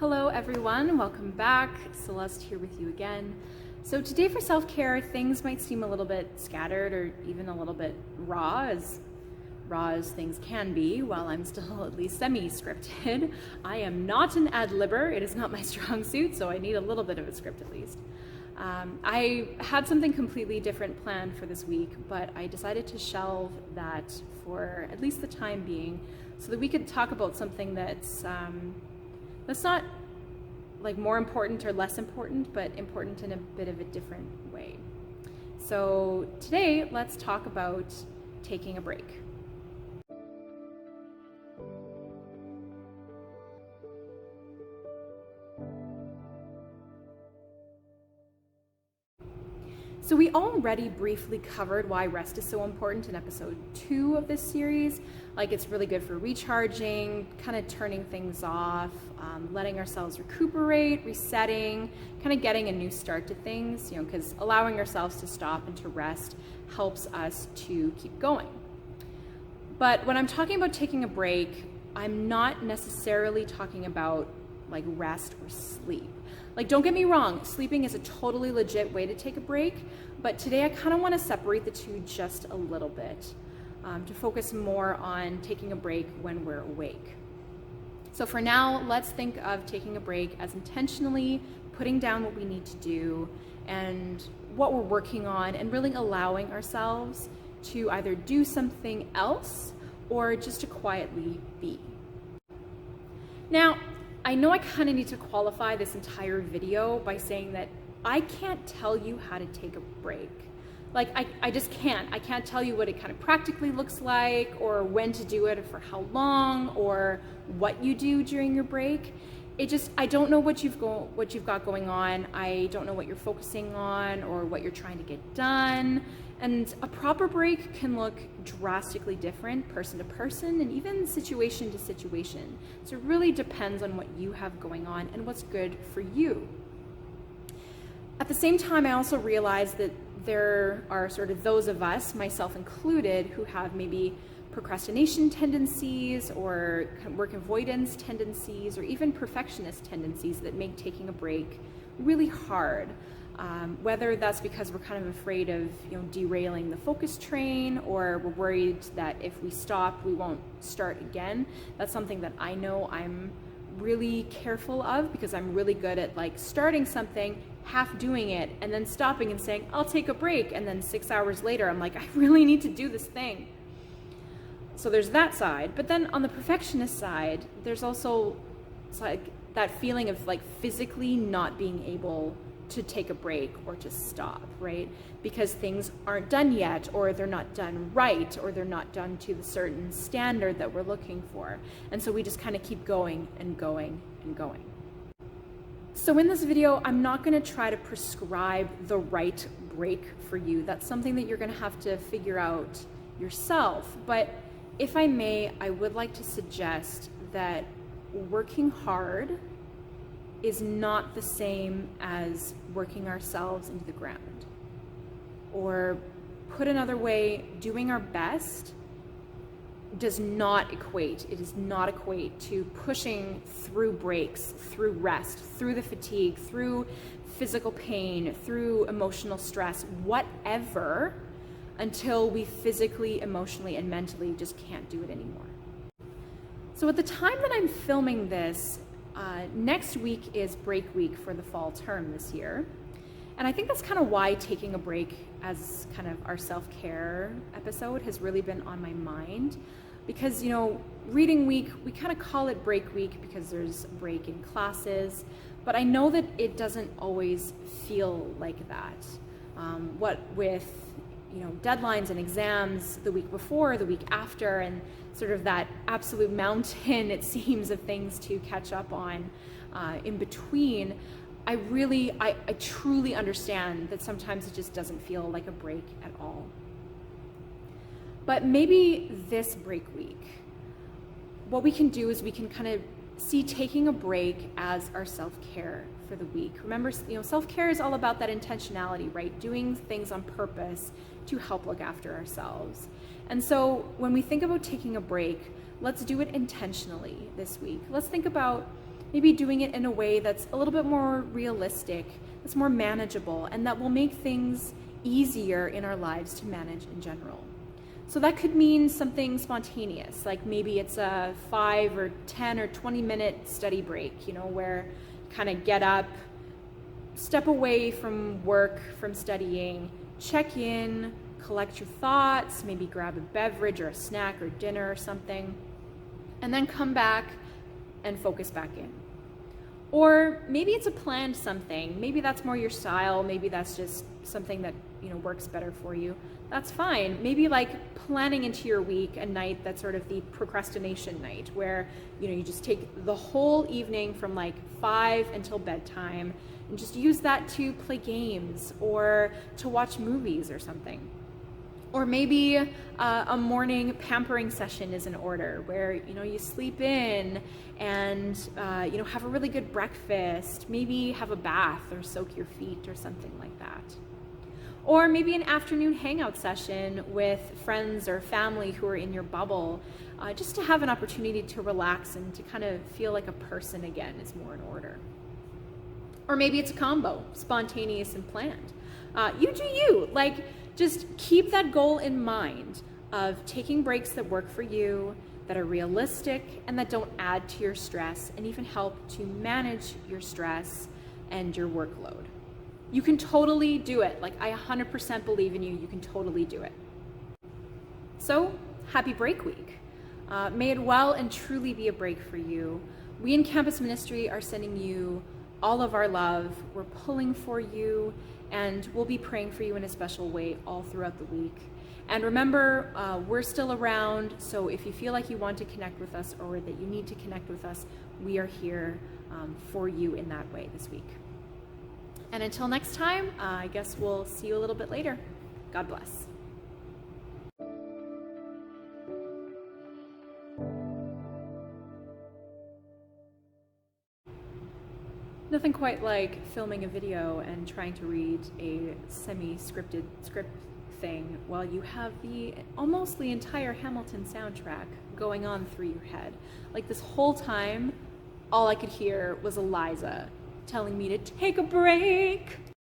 Hello everyone, welcome back. Celeste here with you again. So today for self-care, things might seem a little bit scattered or even a little bit raw as things can be while I'm still at least semi-scripted. I am not an ad-libber, it is not my strong suit, so I need a little bit of a script at least. I had something completely different planned for this week, but I decided to shelve that for at least the time being so that we could talk about something that's not like more important or less important, but important in a bit of a different way. So today, let's talk about taking a break. So we already briefly covered why rest is so important in episode 2 of this series. Like it's really good for recharging, kind of turning things off, letting ourselves recuperate, resetting, kind of getting a new start to things, because allowing ourselves to stop and to rest helps us to keep going. But when I'm talking about taking a break, I'm not necessarily talking about like rest or sleep. Like, don't get me wrong, sleeping is a totally legit way to take a break, but today I kind of want to separate the two just a little bit to focus more on taking a break when we're awake. So for now, let's think of taking a break as intentionally putting down what we need to do and what we're working on and really allowing ourselves to either do something else or just to quietly be. Now, I know I kind of need to qualify this entire video by saying that I can't tell you how to take a break. Like, I just can't. I can't tell you what it kind of practically looks like or when to do it or for how long or what you do during your break. I don't know what you've got going on. I don't know what you're focusing on or what you're trying to get done. And a proper break can look drastically different person to person and even situation to situation. So it really depends on what you have going on and what's good for you. At the same time, I also realize that there are sort of those of us, myself included, who have maybe procrastination tendencies or work avoidance tendencies or even perfectionist tendencies that make taking a break really hard. Whether that's because we're kind of afraid of derailing the focus train or we're worried that if we stop, we won't start again. That's something that I know I'm really careful of because I'm really good at like starting something, half doing it, and then stopping and saying, I'll take a break. And then 6 hours later, I'm like, I really need to do this thing. So there's that side. But then on the perfectionist side, there's also like that feeling of like physically not being able to take a break or to stop, right? Because things aren't done yet, or they're not done right, or they're not done to the certain standard that we're looking for. And so we just kind of keep going and going and going. So in this video, I'm not going to try to prescribe the right break for you. That's something that you're going to have to figure out yourself. But if I may, I would like to suggest that working hard is not the same as working ourselves into the ground. Or put another way, doing our best does not equate to pushing through breaks, through rest, through the fatigue, through physical pain, through emotional stress, whatever, until we physically, emotionally, and mentally just can't do it anymore. So at the time that I'm filming this, next week is break week for the fall term this year. And I think that's kind of why taking a break as kind of our self-care episode has really been on my mind. Because, reading week, we kind of call it break week because there's a break in classes. But I know that it doesn't always feel like that. What with deadlines and exams the week before, the week after, and sort of that absolute mountain, it seems, of things to catch up on in between, I truly understand that sometimes it just doesn't feel like a break at all. But maybe this break week, what we can do is we can kind of see taking a break as our self-care for the week. Remember, self-care is all about that intentionality, right? Doing things on purpose to help look after ourselves. And so when we think about taking a break, let's do it intentionally this week. Let's think about maybe doing it in a way that's a little bit more realistic, that's more manageable, and that will make things easier in our lives to manage in general. So that could mean something spontaneous, like maybe it's a 5 or 10 or 20-minute study break, where you kind of get up, step away from work, from studying, check in, collect your thoughts, maybe grab a beverage or a snack or dinner or something, and then come back and focus back in. Or maybe it's a planned something. Maybe that's more your style. Maybe that's just something that works better for you. That's fine. Maybe like planning into your week a night that's sort of the procrastination night, where you just take the whole evening from like 5 until bedtime and just use that to play games or to watch movies or something. Or maybe a morning pampering session is in order, where you sleep in and have a really good breakfast, maybe have a bath or soak your feet or something like that. Or maybe an afternoon hangout session with friends or family who are in your bubble, just to have an opportunity to relax and to kind of feel like a person again is more in order. Or maybe it's a combo, spontaneous and planned. You do you. Just keep that goal in mind of taking breaks that work for you, that are realistic, and that don't add to your stress and even help to manage your stress and your workload. You can totally do it. I 100% believe in you. You can totally do it. So, happy break week. May it well and truly be a break for you. We in Campus Ministry are sending you all of our love. We're pulling for you, and we'll be praying for you in a special way all throughout the week. And remember, we're still around, so if you feel like you want to connect with us or that you need to connect with us, we are here for you in that way this week. And until next time, I guess we'll see you a little bit later. God bless. Nothing quite like filming a video and trying to read a semi-scripted script thing while you have almost the entire Hamilton soundtrack going on through your head. This whole time, all I could hear was Eliza telling me to take a break.